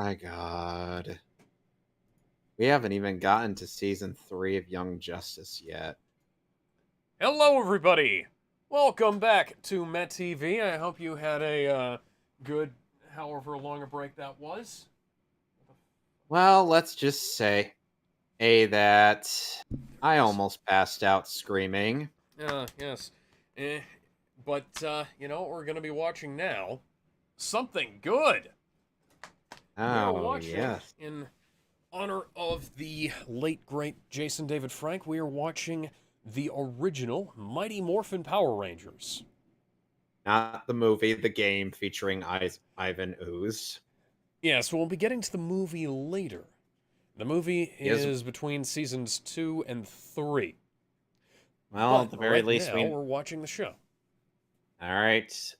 my god. We haven't even gotten to season 3 of Young Justice yet. Hello, everybody! Welcome back to MehTV. I hope you had a good, however long a break that was. Well, let's just say, that I almost passed out screaming. Yes. But, you know what we're going to be watching now? Something good! We are Oh, watching, yes. in honor of the late, great Jason David Frank, we are watching the original Mighty Morphin Power Rangers. Not the movie, the game featuring Ivan Ooze. Yes, we'll be getting to the movie later. The movie is between seasons 2 and 3. Well, But at the very least, we're watching the show. Alright.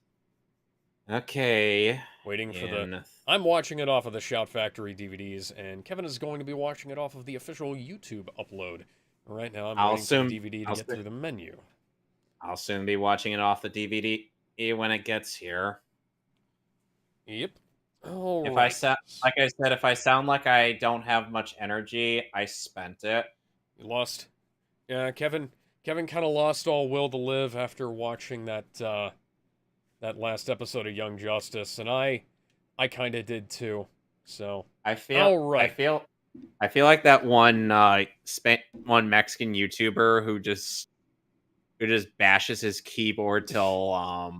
Okay. Waiting for the... I'm watching it off of the Shout Factory DVDs, and Kevin is going to be watching it off of the official YouTube upload. Right now, I'm waiting for the DVD to get through the menu. I'll soon be watching it off the DVD when it gets here. Yep. All like right. I said, if I sound like I don't have much energy, I spent it. You lost. Yeah, Kevin kind of lost all will to live after watching that that last episode of Young Justice, and I kind of did too. So I feel like that one one Mexican YouTuber who just bashes his keyboard till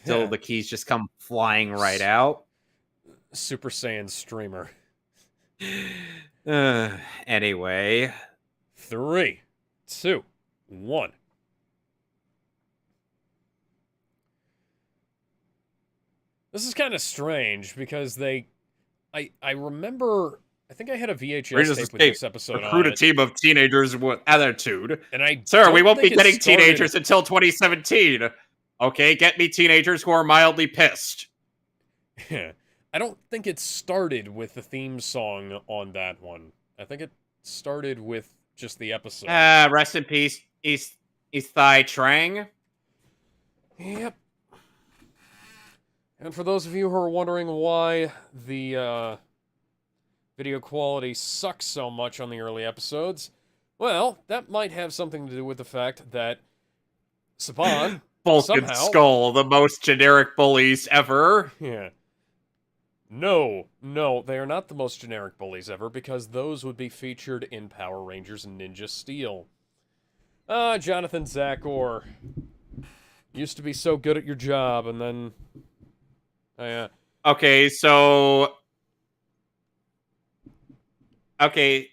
the keys just come flying right out. Super Saiyan streamer. Anyway. 3, 2, 1. This is kind of strange because I remember, I think I had a VHS tape with this episode recruit on a team of teenagers with attitude. And Sir, we won't be getting teenagers until 2017. Okay, get me teenagers who are mildly pissed. I don't think it started with the theme song on that one. I think it started with just the episode. Rest in peace, East Thigh Trang. Yep. And for those of you who are wondering why the video quality sucks so much on the early episodes, well, that might have something to do with the fact that Saban Vulcan Skull, the most generic bullies ever. Yeah. No, they are not the most generic bullies ever, because those would be featured in Power Rangers Ninja Steel. Jonathan Zakor. Used to be so good at your job, and then... Okay, so... Okay,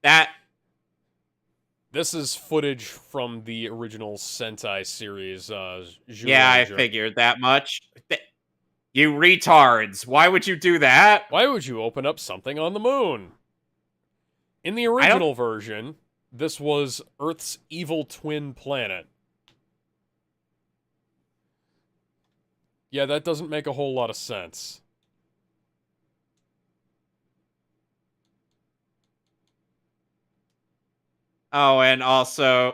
that... This is footage from the original Sentai series, Yeah, I figured that much. You retards, why would you do that? Why would you open up something on the moon? In the original version, this was Earth's evil twin planet. Yeah, that doesn't make a whole lot of sense. Oh, and also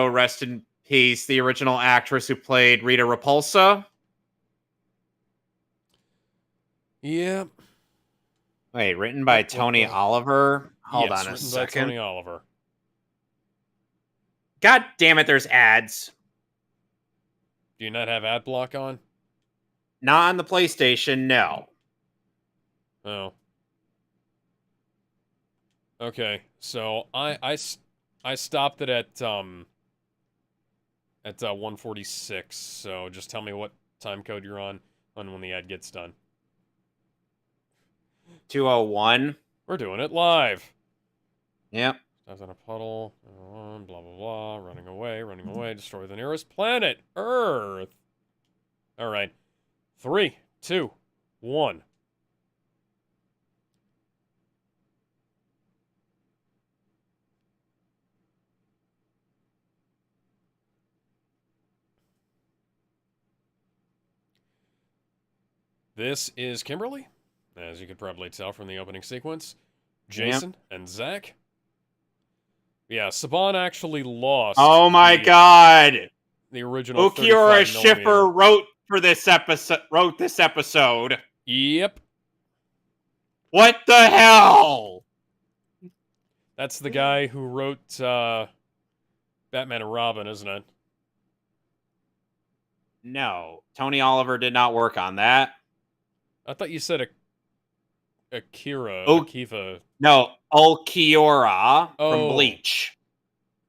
rest in peace, the original actress who played Rita Repulsa. Yep. Wait, written by Tony Oliver? Hold on a second. By Tony Oliver. God damn it, there's ads. Do you not have ad block on? Not on the PlayStation, no. Oh. Okay, so I stopped it at 146, so just tell me what time code you're on when the ad gets done. 201. We're doing it live. Yep. Dives in a puddle, blah, blah, blah, running away, destroy the nearest planet, Earth. All right. 3, 2, 1. This is Kimberly, as you could probably tell from the opening sequence. Jason and Zach. Yeah, Saban actually lost. Oh my god! The original Ukiura Schiffer wrote for this episode. Wrote this episode. Yep. What the hell? That's the guy who wrote Batman and Robin, isn't it? No, Tony Oliver did not work on that. I thought you said Oh, Akiva. No, Ulquiorra from Oh. Bleach.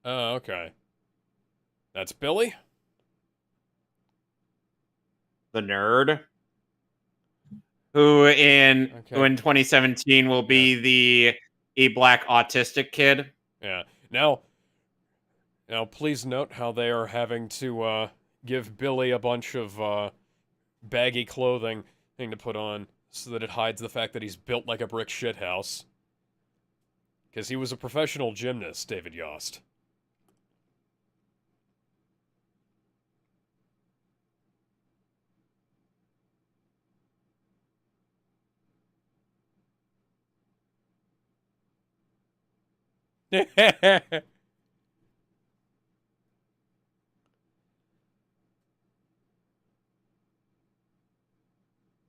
Oh, okay. That's Billy? The nerd. Who in 2017 will be a black autistic kid. Yeah. Now, please note how they are having to give Billy a bunch of baggy clothing thing to put on so that it hides the fact that he's built like a brick shithouse. Because he was a professional gymnast, David Yost.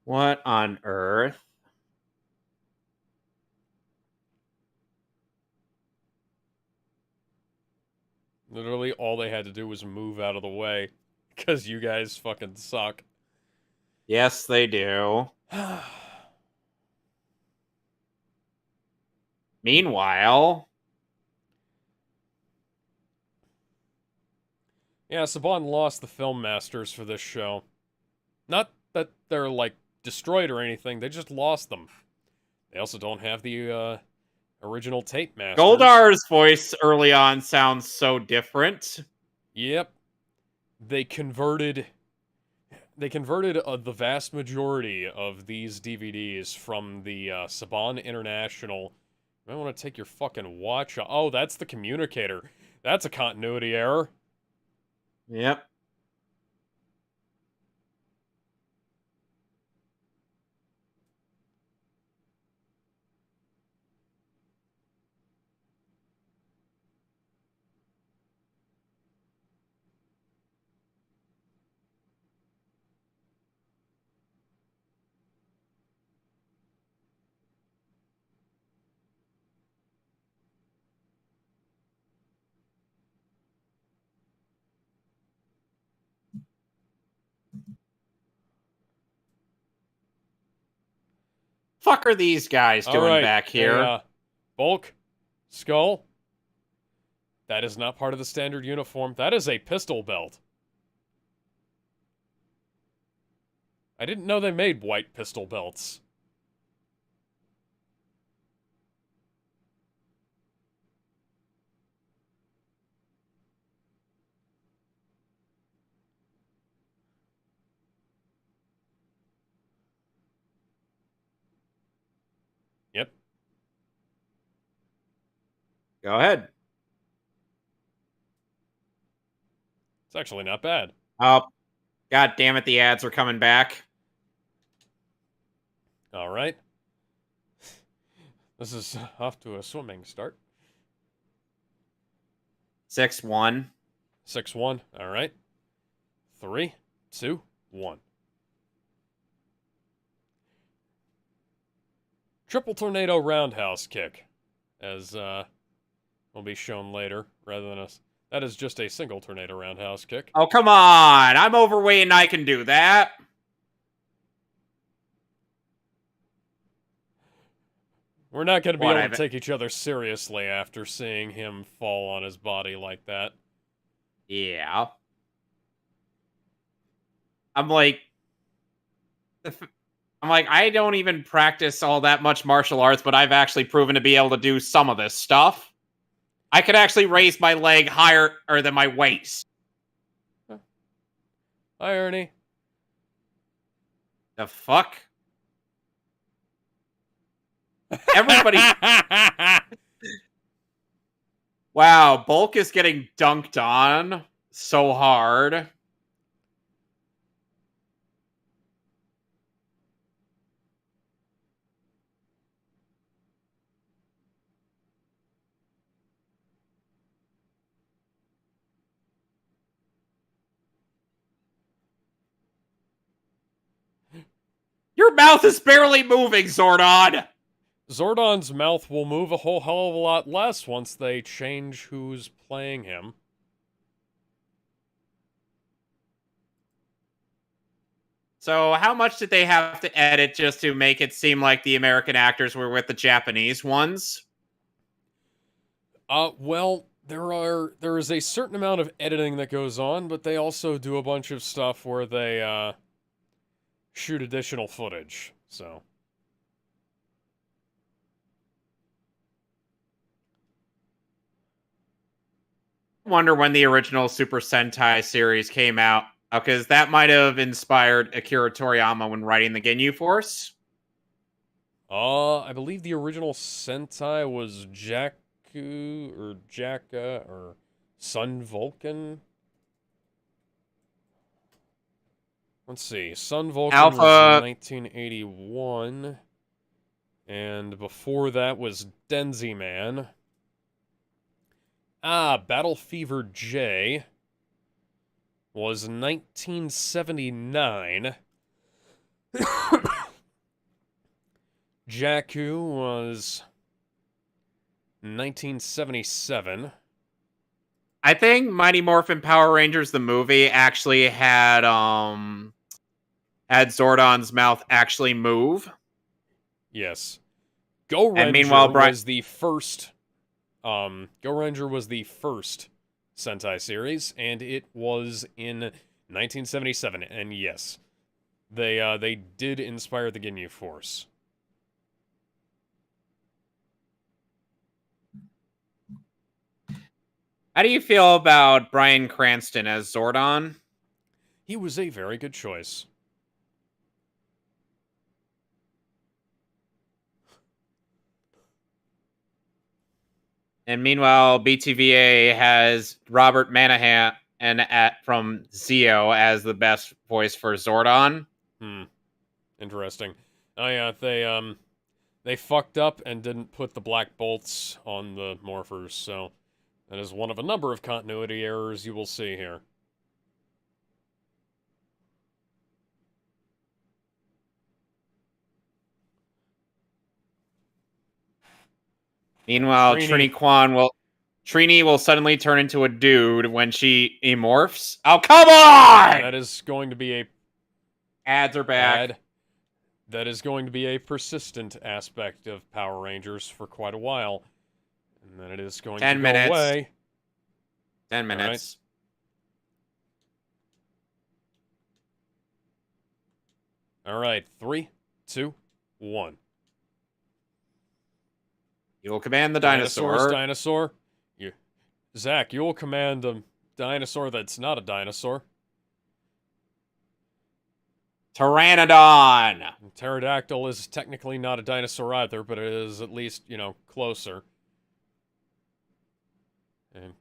What on earth? Literally, all they had to do was move out of the way. Because you guys fucking suck. Yes, they do. Meanwhile... Yeah, Saban lost the film masters for this show. Not that they're, like, destroyed or anything, they just lost them. They also don't have the, original tape masters. Goldar's voice early on sounds so different. Yep. They converted the vast majority of these DVDs from the Saban International. You might want to take your fucking watch off. Oh, that's the communicator. That's a continuity error. Yep. Fuck are these guys doing back here? Bulk? Skull? That is not part of the standard uniform. That is a pistol belt. I didn't know they made white pistol belts. Yep. Go ahead. It's actually not bad. Oh, god damn it, the ads are coming back. All right. This is off to a swimming start. 6-1. 6-1. All right. 3, 2, 1. Triple tornado roundhouse kick, as will be shown later, rather than a... That is just a single tornado roundhouse kick. Oh, come on! I'm overweight and I can do that! We're not going to be able to take each other seriously after seeing him fall on his body like that. Yeah. I'm like, I don't even practice all that much martial arts, but I've actually proven to be able to do some of this stuff. I could actually raise my leg higher than my waist. Hi, Ernie. The fuck? Everybody... Wow, Bulk is getting dunked on so hard. Your mouth is barely moving, Zordon! Zordon's mouth will move a whole hell of a lot less once they change who's playing him. So how much did they have to edit just to make it seem like the American actors were with the Japanese ones? Well, there is a certain amount of editing that goes on, but they also do a bunch of stuff where they shoot additional footage. So I wonder when the original Super Sentai series came out, because that might have inspired Akira Toriyama when writing the Ginyu Force. I believe the original Sentai was Jakku or Jakka or Sun Vulcan. Let's see. Sun Vulcan Alpha was 1981. And before that was Denzi Man. Battle Fever J was 1979. Jakku was 1977. I think Mighty Morphin Power Rangers the movie actually had Zordon's mouth actually move. Yes. Go And Ranger meanwhile, was the first Go Ranger was the first Sentai series, and it was in 1977. And yes, they did inspire the Ginyu Force. How do you feel about Bryan Cranston as Zordon? He was a very good choice. And meanwhile, BTVA has Robert Manahan from Zeo as the best voice for Zordon. Interesting. Oh yeah, they fucked up and didn't put the black bolts on the morphers, so that is one of a number of continuity errors you will see here. Meanwhile, Trini will suddenly turn into a dude when she morphs. Oh, come on! That is going to be a Ads are back. That is going to be a persistent aspect of Power Rangers for quite a while. And then it is going 10 to minutes. go away. 10 minutes. All right. 3, 2, 1. You will command the dinosaur. Dinosaur. Zach, you will command a dinosaur that's not a dinosaur. Pteranodon. Pterodactyl is technically not a dinosaur either, but it is at least, closer. And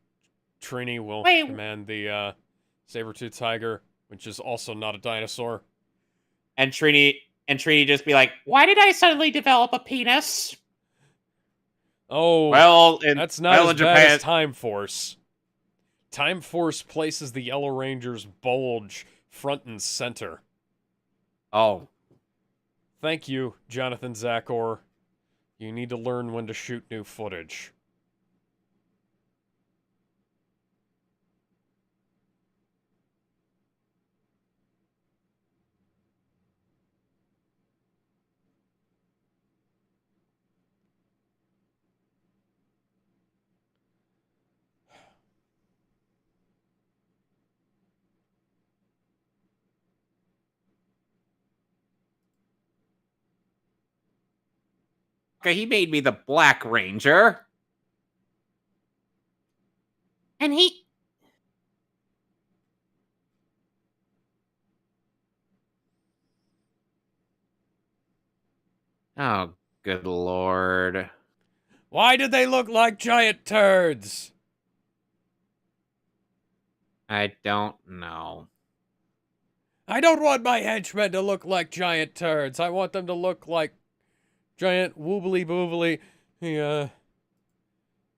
Trini will command the saber-tooth tiger, which is also not a dinosaur. And Trini just be like, "Why did I suddenly develop a penis?" Oh, well, that's not as bad as Time Force. Time Force places the Yellow Ranger's bulge front and center. Oh. Thank you, Jonathan Zakor. You need to learn when to shoot new footage. Okay, he made me the Black Ranger. And he... Oh, good lord. Why did they look like giant turds? I don't know. I don't want my henchmen to look like giant turds. I want them to look like giant woobly boobly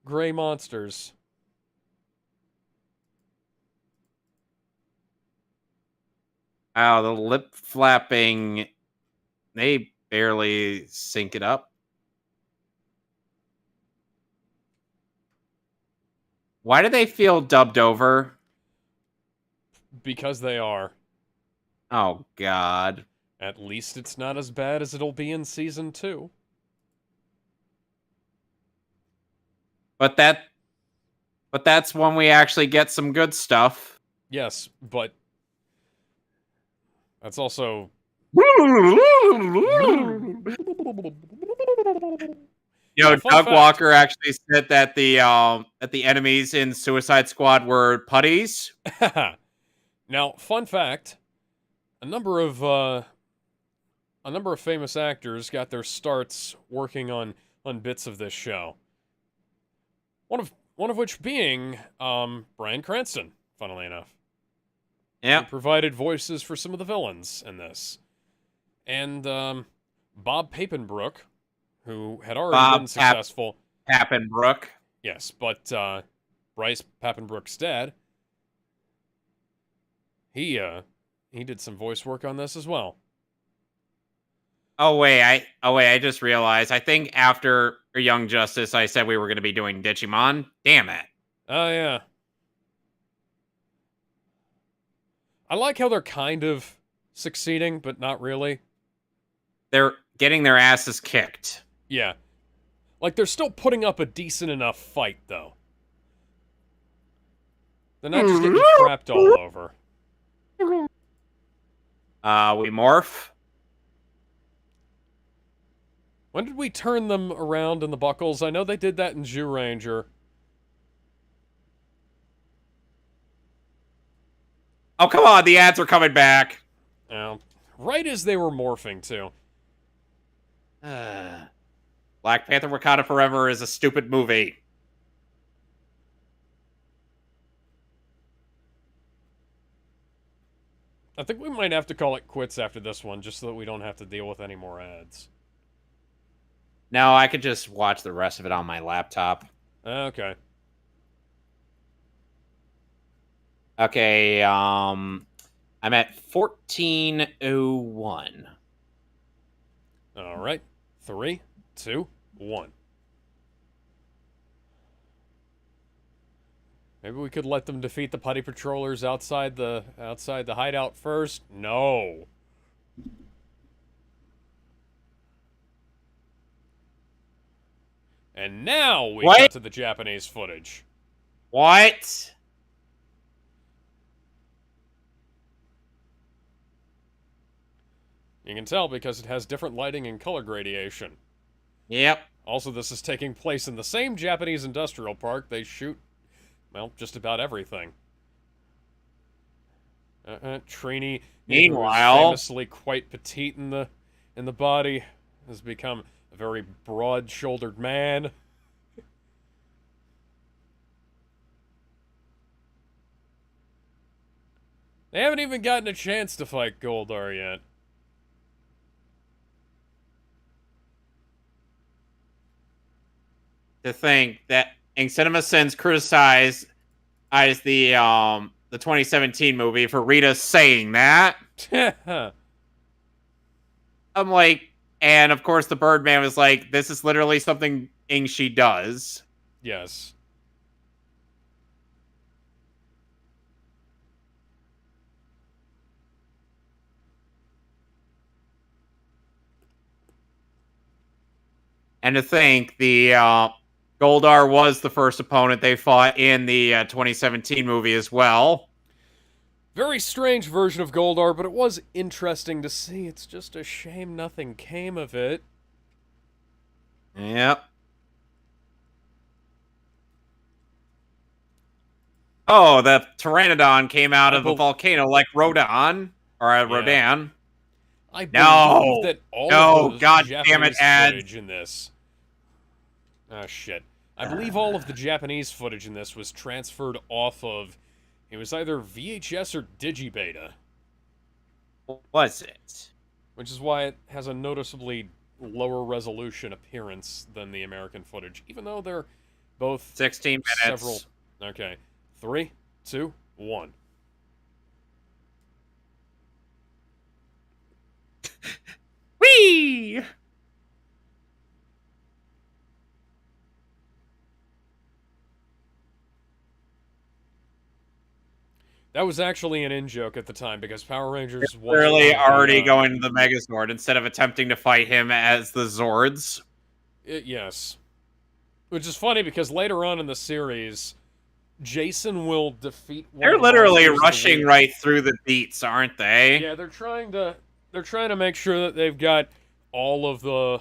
gray monsters. Wow, the lip flapping they barely sync it up. Why do they feel dubbed over? Because they are. Oh, God. At least it's not as bad as it'll be in Season 2. But that's when we actually get some good stuff. Yes, but that's also... Doug Walker actually said that the enemies in Suicide Squad were putties. Now, fun fact: a number of famous actors got their starts working on bits of this show. One of which being Bryan Cranston, funnily enough. Yeah. He provided voices for some of the villains in this. And Bob Papenbrook, who had already been successful. Papenbrook. Yes, but Bryce Papenbrook's dad, he did some voice work on this as well. Oh wait, I just realized. I think after Young Justice, I said we were going to be doing Digimon. Damn it. Oh yeah. I like how they're kind of succeeding, but not really. They're getting their asses kicked. Yeah. Like, they're still putting up a decent enough fight, though. They're not just getting crapped all over. We morph. When did we turn them around in the buckles? I know they did that in Zyuranger. Oh, come on, the ads are coming back. Yeah. Right as they were morphing, too. Black Panther Wakanda Forever is a stupid movie. I think we might have to call it quits after this one, just so that we don't have to deal with any more ads. No, I could just watch the rest of it on my laptop. Okay. Okay, I'm at 1401. All right. 3, 2, 1. Maybe we could let them defeat the putty patrollers outside the hideout first? No. And now we cut to the Japanese footage. What? You can tell because it has different lighting and color gradation. Yep. Also, this is taking place in the same Japanese industrial park they shoot, well, just about everything. Trini, meanwhile, famously quite petite in the body, has become a very broad-shouldered man. They haven't even gotten a chance to fight Goldar yet. To think that Cinema Sins criticized the 2017 movie for Rita saying that. I'm like, and of course the Birdman was like, this is literally something she does. Yes. And to think the Goldar was the first opponent they fought in the 2017 movie as well. Very strange version of Goldar, but it was interesting to see. It's just a shame nothing came of it. Yep. Oh, the Pteranodon came out of the volcano like Rodan. Or Rodan. I believe that all of the Japanese footage in this... Oh, shit. I believe all of the Japanese footage in this was transferred off of... It was either VHS or Digibeta. Was it? Which is why it has a noticeably lower resolution appearance than the American footage, even though they're both 16 minutes. Okay. 3, 2, 1. Whee! That was actually an in-joke at the time, because Power Rangers was one Literally of the, already going to the Megazord instead of attempting to fight him as the Zords. yes. Which is funny, because later on in the series, Jason will defeat one They're of the literally monsters of the rushing week. right through the beats, aren't they? Yeah, they're trying to make sure that they've got all of the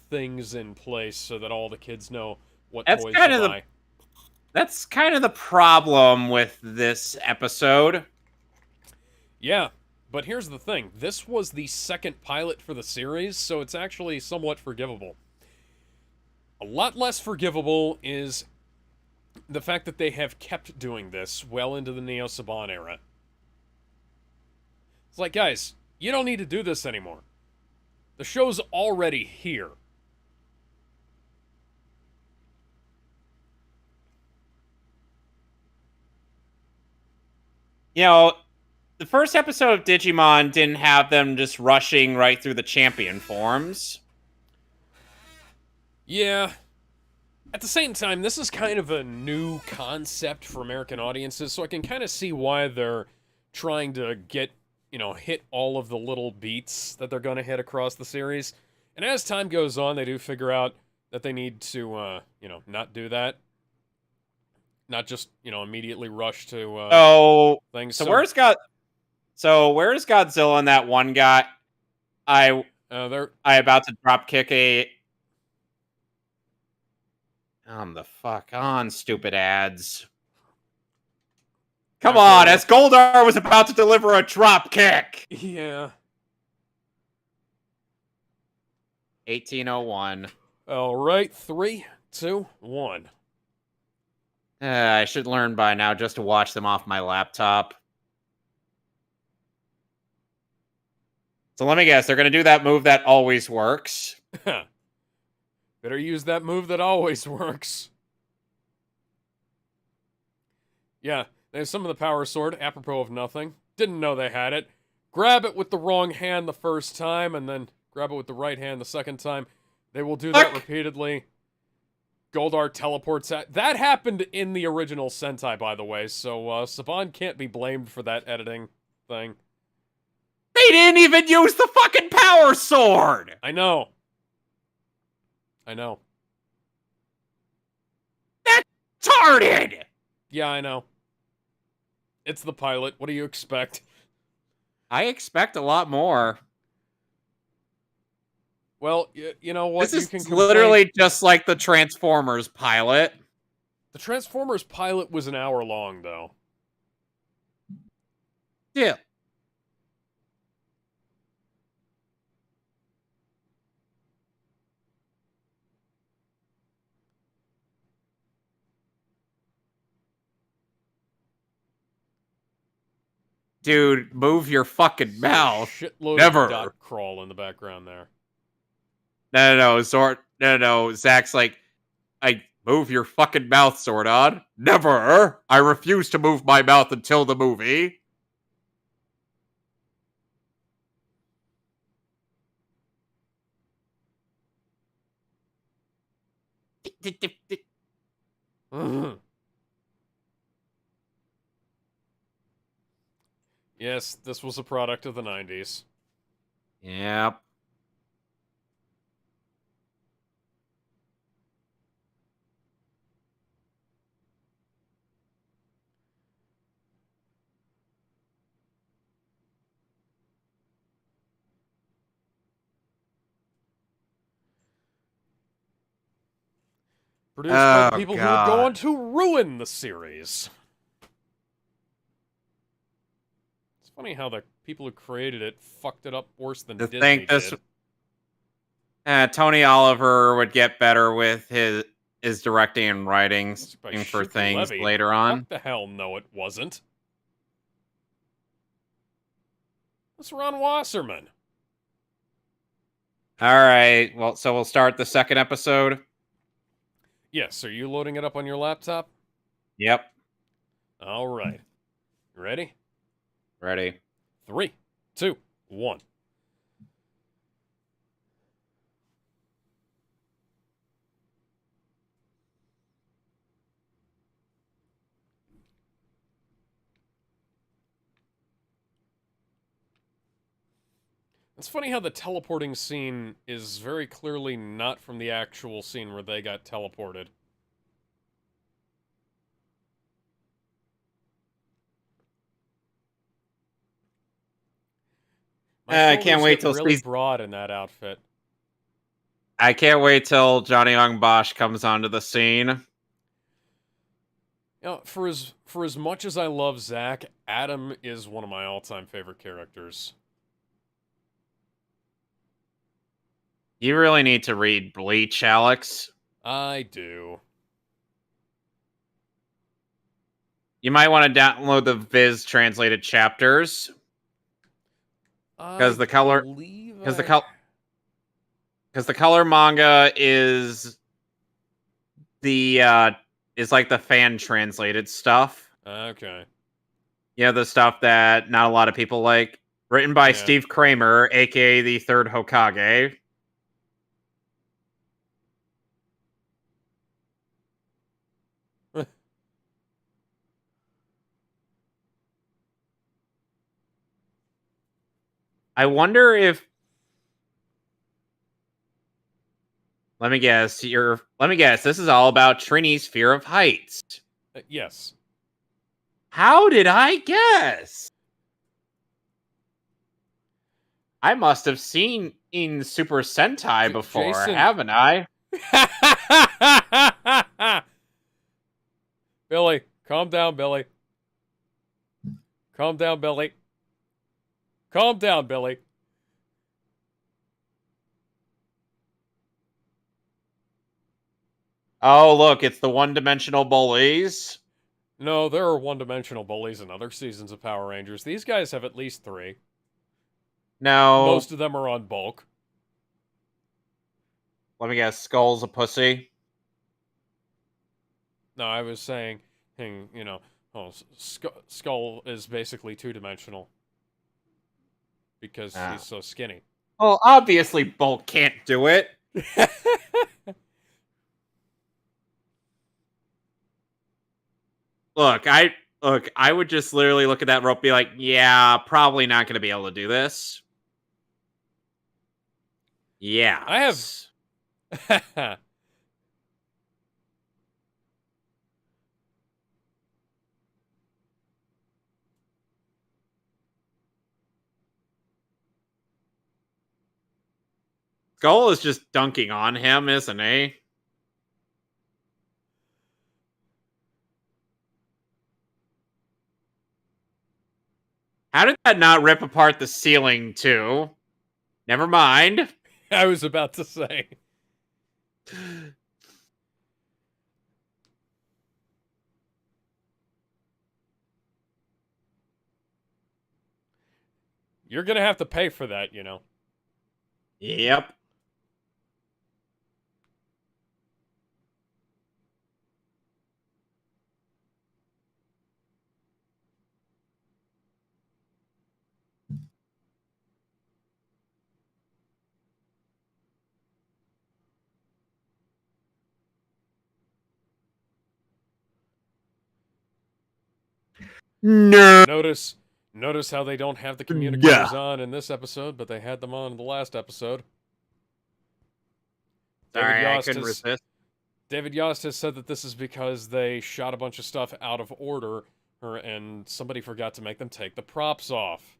things in place so that all the kids know what That's toys to kind of the buy. that's kind of the problem with this episode. Yeah, but here's the thing. This was the second pilot for the series, so it's actually somewhat forgivable. A lot less forgivable is the fact that they have kept doing this well into the Neo Saban era. It's like, guys, you don't need to do this anymore. The show's already here. You know, the first episode of Digimon didn't have them just rushing right through the champion forms. Yeah. At the same time, this is kind of a new concept for American audiences, so I can kind of see why they're trying to hit all of the little beats that they're going to hit across the series. And as time goes on, they do figure out that they need to, not do that. Not just, immediately rush to So, things. so where's Godzilla and that one guy? They're I about to drop kick a. The fuck on, stupid ads. Come on, as Goldar was about to deliver a drop kick. Yeah. 1801. All right, 3, 2, 1. I should learn by now just to watch them off my laptop. So let me guess, they're going to do that move that always works. Better use that move that always works. Yeah, they have some of the power sword, apropos of nothing. Didn't know they had it. Grab it with the wrong hand the first time, and then grab it with the right hand the second time. They will do that repeatedly. Goldar teleports at... That happened in the original Sentai, by the way, so Saban can't be blamed for that editing thing. They didn't even use the fucking power sword! I know. That's retarded! Yeah, I know. It's the pilot. What do you expect? I expect a lot more. Well, you know what? This is literally just like the Transformers pilot. The Transformers pilot was an hour long, though. Yeah. Dude, move your fucking mouth. Shitload Never. of dot crawl in the background there. No, Zord. No. Zach's like, I move your fucking mouth, Zordon. Never. I refuse to move my mouth until the movie. Yes, this was a product of the 90s. Yep. Produced by the people who would go on to ruin the series. It's funny how the people who created it fucked it up worse than Disney did. Tony Oliver would get better with his directing and writing for things later on. Fuck the hell no, it wasn't. That's Ron Wasserman. All right. Well, so we'll start the second episode. Yes. Are you loading it up on your laptop? Yep. All right. Ready? Ready. 3, 2, 1. It's funny how the teleporting scene is very clearly not from the actual scene where they got teleported. My I can't shoulders wait get till really broad in that outfit. I can't wait till Johnny Young Bosch comes onto the scene. You know, for as much as I love Zack, Adam is one of my all-time favorite characters. You really need to read Bleach, Alex. I do. You might want to download the Viz translated chapters because I the color believe because the I. color because the color manga the is like the fan translated stuff. Okay. Yeah, the stuff that not a lot of people like. Written by Yeah. Steve Kramer, aka the third Hokage. I wonder if let me guess, this is all about Trini's fear of heights. Yes. How did I guess? I must have seen in Super Sentai before, Jason. haven't I? Billy, calm down, Billy. Calm down, Billy. Calm down, Billy. Oh, look, it's the one-dimensional bullies. No, there are one-dimensional bullies in other seasons of Power Rangers. These guys have at least 3. No, Most of them are on bulk. let me guess, Skull's a pussy. No, I was saying, Skull is basically 2-dimensional because he's so skinny. Well, obviously Bulk can't do it. Look, I would just literally look at that rope and be like, yeah, probably not going to be able to do this. Yeah. I have. Skull is just dunking on him, isn't he? How did that not rip apart the ceiling, too? Never mind. I was about to say. You're gonna have to pay for that, you know. Yep. No. Notice how they don't have the communicators on in this episode, but they had them on in the last episode. Sorry, I couldn't resist. David Yost has said that this is because they shot a bunch of stuff out of order, and somebody forgot to make them take the props off.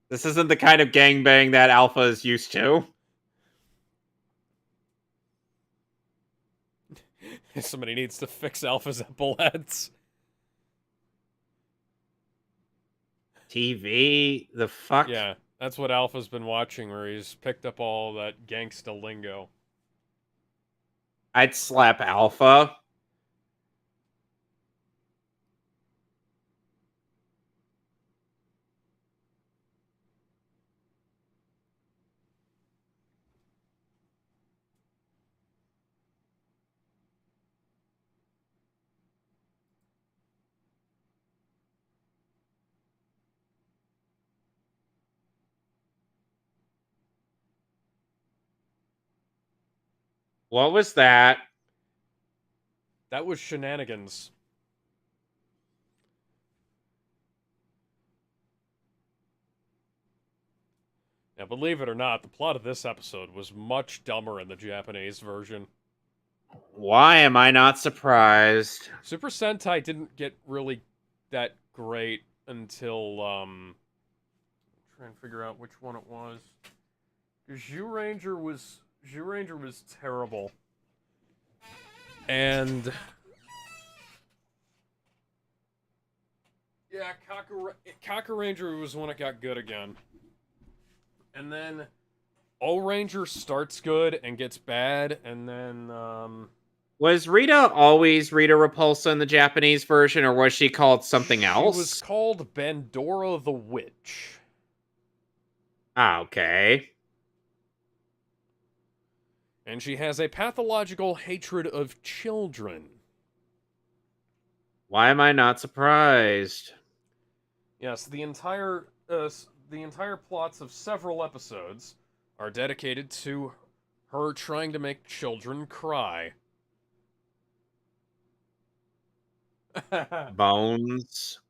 This isn't the kind of gangbang that Alpha is used to. Somebody needs to fix Alpha's epaulets. TV? The fuck? Yeah, that's what Alpha's been watching, where he's picked up all that gangsta lingo. I'd slap Alpha. What was that? That was shenanigans. Now, believe it or not, the plot of this episode was much dumber in the Japanese version. Why am I not surprised? Super Sentai didn't get really that great until, I'm trying to figure out which one it was. Zyuranger was terrible. And yeah, Kakuranger was when it got good again. And then O-Ranger starts good and gets bad, and then, Was Rita always Rita Repulsa in the Japanese version, or was she called something else? She was called Bandora the Witch. Ah, okay. And she has a pathological hatred of children. Why am I not surprised? Yes, the entire plots of several episodes are dedicated to her trying to make children cry. Bones.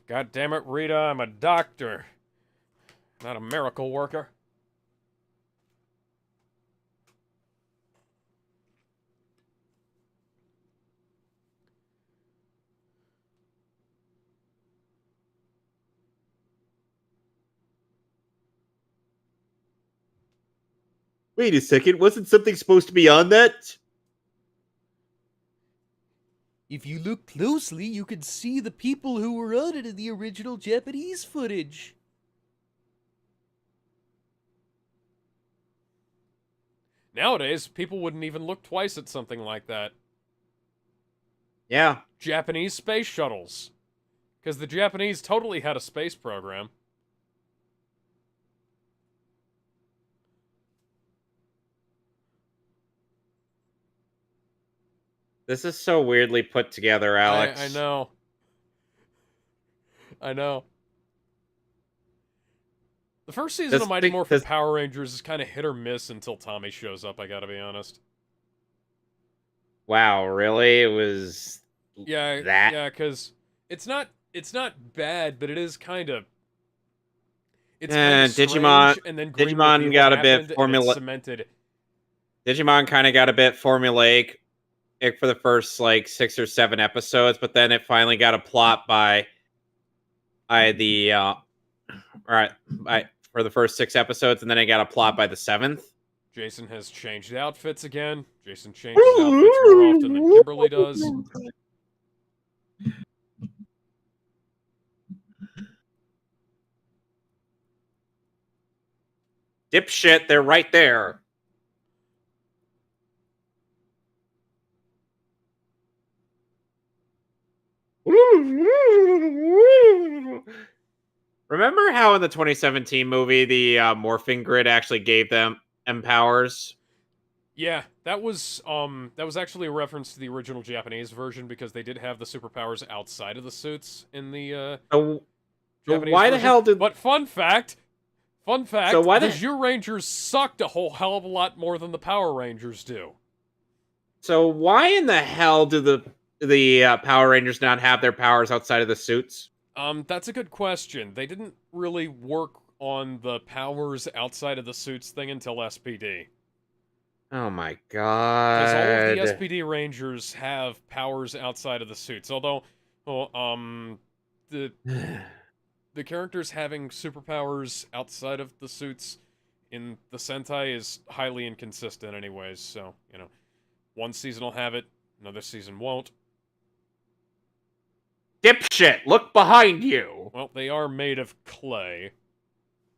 God damn it, Rita, I'm a doctor, not a miracle worker. Wait a second, wasn't something supposed to be on that? If you look closely, you can see the people who were on it in the original Japanese footage. Nowadays, people wouldn't even look twice at something like that. Yeah. Japanese space shuttles. Because the Japanese totally had a space program. This is so weirdly put together, Alex. I know. I know. The first season of Mighty Morphin Power Rangers is kind of hit or miss until Tommy shows up, I gotta be honest. Wow, really? It was that? Yeah, because it's not bad, but it is kind of... It's kind of Digimon, and then Digimon got a bit cemented. Digimon kind of got a bit formulaic for the first like 6 or 7 episodes, but then it finally got a plot for the first 6 episodes, and then it got a plot by the 7th. Jason has changed outfits again. Jason changes outfits more often than Kimberly does. Dipshit, they're right there. Remember how in the 2017 movie the Morphin grid actually gave them powers? Yeah, that was actually a reference to the original Japanese version because they did have the superpowers outside of the suits in the Japanese why version. the hell did? But fun fact, so why the Zyurangers sucked a whole hell of a lot more than the Power Rangers do. So why in the hell do the Power Rangers not have their powers outside of the suits? That's a good question. They didn't really work on the powers outside of the suits thing until SPD. Oh my god. Because all of the SPD Rangers have powers outside of the suits. Although, the characters having superpowers outside of the suits in the Sentai is highly inconsistent anyways. So, one season will have it, another season won't. Dipshit, look behind you! Well, they are made of clay.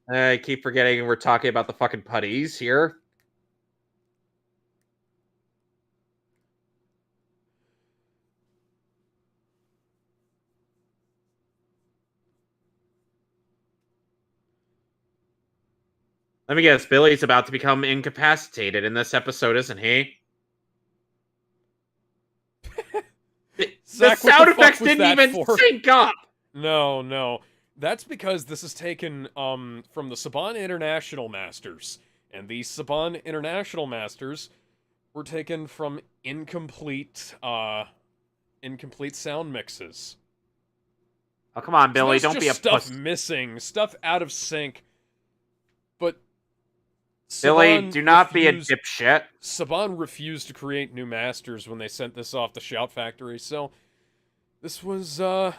I keep forgetting we're talking about the fucking putties here. Let me guess, Billy's about to become incapacitated in this episode, isn't he? Zach, the sound effects didn't even sync up! No. That's because this is taken from the Saban International Masters, and these Saban International Masters were taken from incomplete sound mixes. Oh, come on, Billy, So don't be a just stuff puss. missing, stuff out of sync. But Billy, do not be a dipshit. Saban refused to create new masters when they sent this off the Shout Factory, so this was You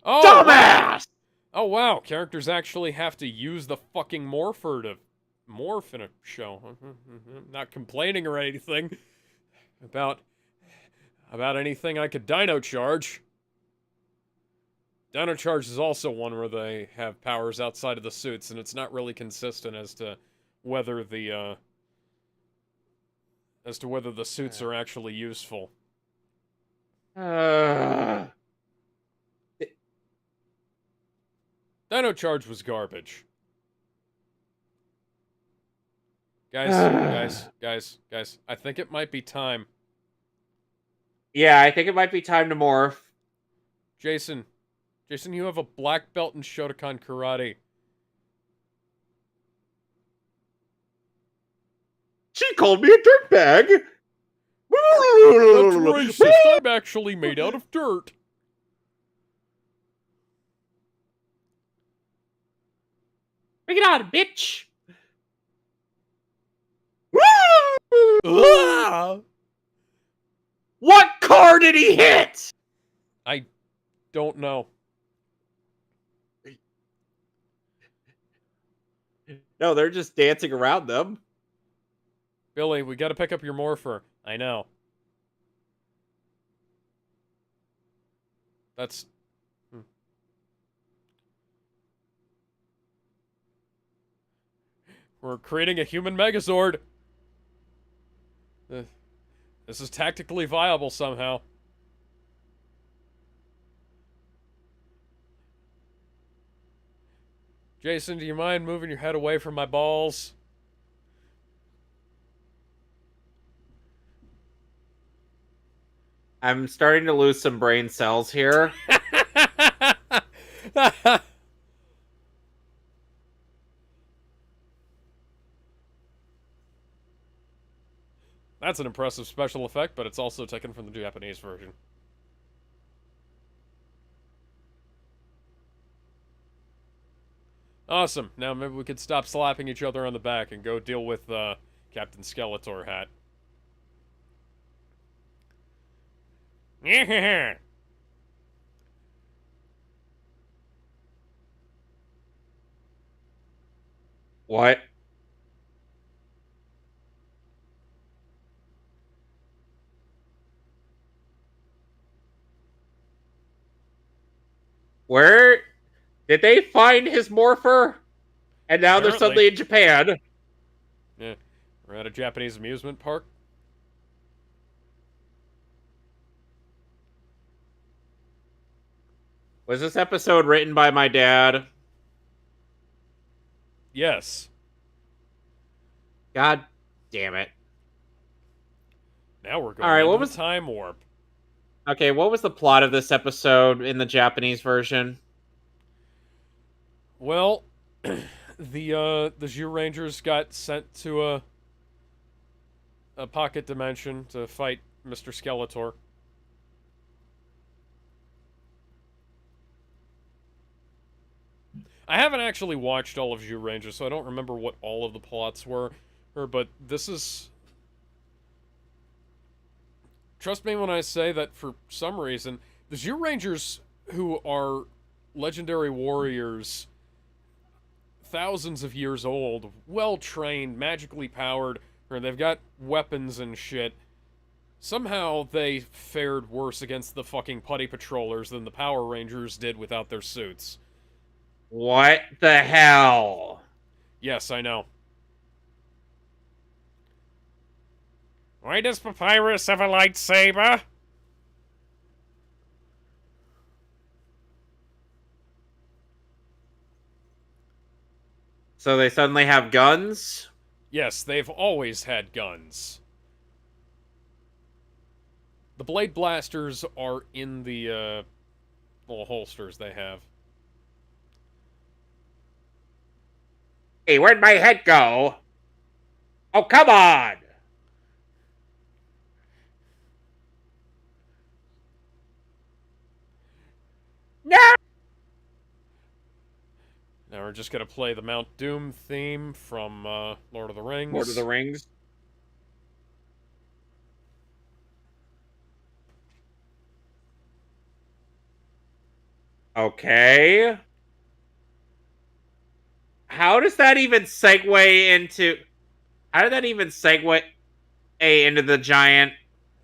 oh, dumbass! Oh wow, characters actually have to use the fucking morpher to morph in a show. Not complaining or anything about anything I could dino charge. Dino charge is also one where they have powers outside of the suits, and it's not really consistent as to whether the suits are actually useful. Dino charge was garbage. Guys, I think it might be time. Yeah, I think it might be time to morph. Jason, you have a black belt in Shotokan Karate. She called me a dirtbag! That's racist. I'm actually made out of dirt. Bring it on, bitch! What car did he hit? I don't know. No, they're just dancing around them. Billy, we gotta pick up your morpher. I know. That's... We're creating a human Megazord. This is tactically viable somehow. Jason, do you mind moving your head away from my balls? I'm starting to lose some brain cells here. That's an impressive special effect, but it's also taken from the Japanese version. Awesome. Now maybe we could stop slapping each other on the back and go deal with Captain Skeletor hat. What? Where did they find his morpher? And now they're suddenly in Japan. Yeah, we're at a Japanese amusement park. Was this episode written by my dad? Yes. God damn it. Now we're going into the time warp. Okay, what was the plot of this episode in the Japanese version? Well, the Zhu Rangers got sent to a pocket dimension to fight Mr. Skeletor. I haven't actually watched all of Zhu Rangers, so I don't remember what all of the plots were, but this is... Trust me when I say that for some reason, the Zhu Rangers, who are legendary warriors, thousands of years old, well-trained, magically powered, or they've got weapons and shit, somehow they fared worse against the fucking putty patrollers than the Power Rangers did without their suits. What the hell? Yes, I know. Why does Papyrus have a lightsaber? So they suddenly have guns? Yes, they've always had guns. The Blade Blasters are in the little holsters they have. Hey, where'd my head go? Oh, come on! No! Now we're just gonna play the Mount Doom theme from Lord of the Rings. Lord of the Rings. Okay. How does that even segue into... How did that even segue into the giant...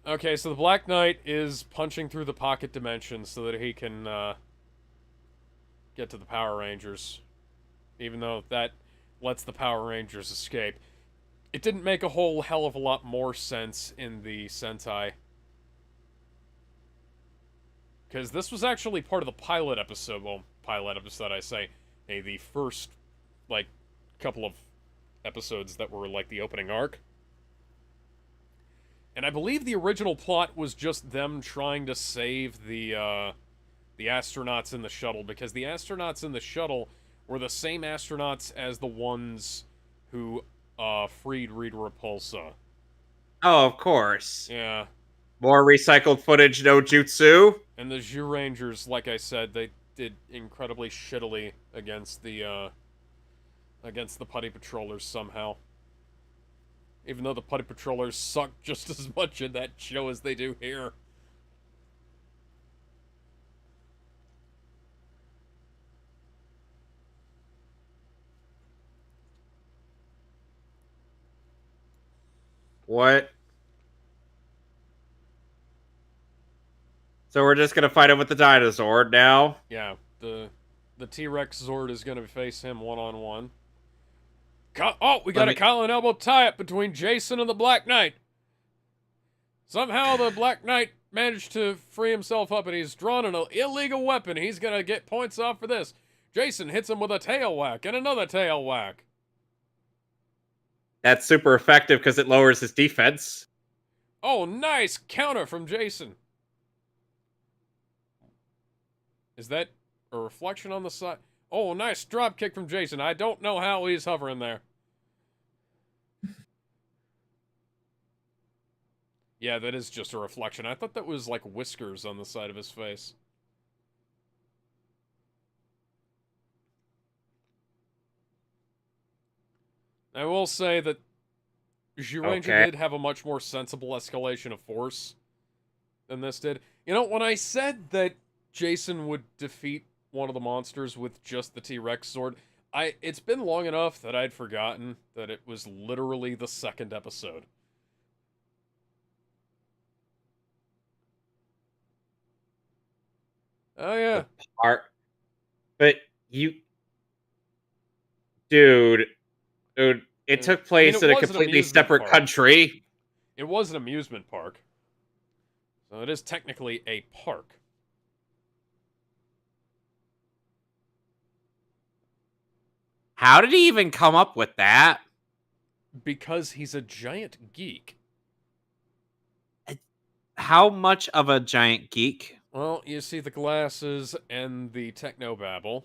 Okay, so the Black Knight is punching through the pocket dimension so that he can get to the Power Rangers. Even though that lets the Power Rangers escape. It didn't make a whole hell of a lot more sense in the Sentai. Because this was actually part of the pilot episode. Well, pilot episode, I say. Hey, the first, like, couple of episodes that were, like, the opening arc. And I believe the original plot was just them trying to save the astronauts in the shuttle. Because the astronauts in the shuttle were the same astronauts as the ones who freed Rita Repulsa. Oh, of course. Yeah. More recycled footage, no jutsu. And the Zhu Rangers, like I said, they did incredibly shittily against the Putty Patrollers somehow. Even though the Putty Patrollers suck just as much in that show as they do here. What? So we're just gonna fight him with the dinosaur now? Yeah, the T-Rex Zord is gonna face him one-on-one. Oh, we got a collar and elbow tie-up between Jason and the Black Knight. Somehow the Black Knight managed to free himself up, and he's drawn an illegal weapon. He's gonna get points off for this. Jason hits him with a tail whack and another tail whack. That's super effective because it lowers his defense. Oh, nice counter from Jason. Is that a reflection on the side? Oh, nice drop kick from Jason. I don't know how he's hovering there. Yeah, that is just a reflection. I thought that was like whiskers on the side of his face. I will say that Ranger did have a much more sensible escalation of force than this did. You know, when I said that Jason would defeat one of the monsters with just the T-Rex sword, it's been long enough that I'd forgotten that it was literally the second episode. Oh, yeah. But you... Dude, it took place in a completely separate country. It was an amusement park. So it is technically a park. How did he even come up with that? Because he's a giant geek. How much of a giant geek? Well, you see the glasses and the technobabble.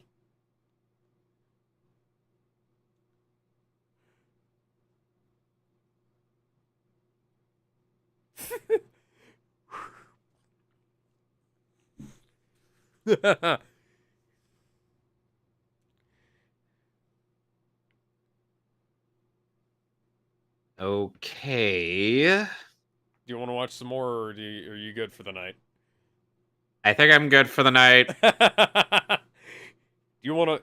Okay. Do you want to watch some more, or are you good for the night? I think I'm good for the night. Do you want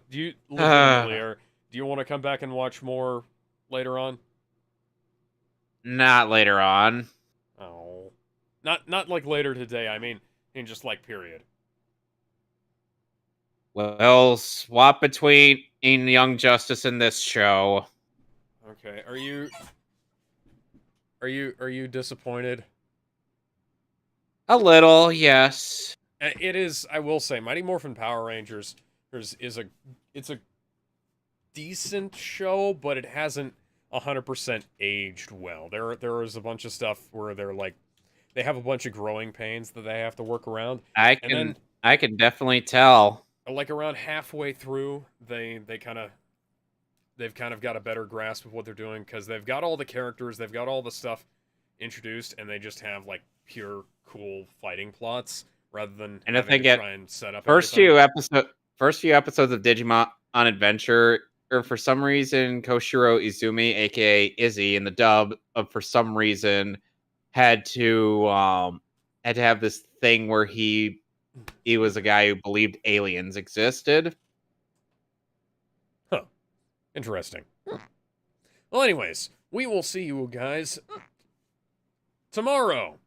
to come back and watch more later on? Not later on. Oh. Not like later today, I mean just like period. We'll swap between Young Justice and this show. Okay, are you disappointed? A little, yes. It is, I will say, Mighty Morphin Power Rangers it's a decent show, but it hasn't 100% aged well. There is a bunch of stuff where they have a bunch of growing pains that they have to work around. I I can definitely tell. like around halfway through, they've kind of got a better grasp of what they're doing because they've got all the characters, they've got all the stuff introduced, and they just have like pure cool fighting plots rather than And I having think to at try and set up first everything. first few episodes of Digimon on Adventure, or for some reason, Koshiro Izumi, aka Izzy, in the dub, for some reason, had to have this thing where he was a guy who believed aliens existed. Huh. Interesting. Well, anyways, we will see you guys tomorrow.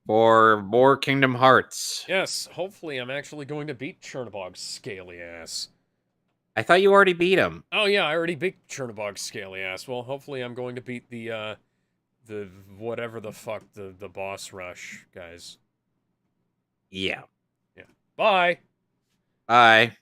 For more Kingdom Hearts. Yes, hopefully I'm actually going to beat Chernobog's scaly ass. I thought you already beat him. Oh yeah, I already beat Chernobog's scaly ass. Well, hopefully I'm going to beat the whatever the fuck the boss rush guys. Yeah. Yeah. Bye. Bye.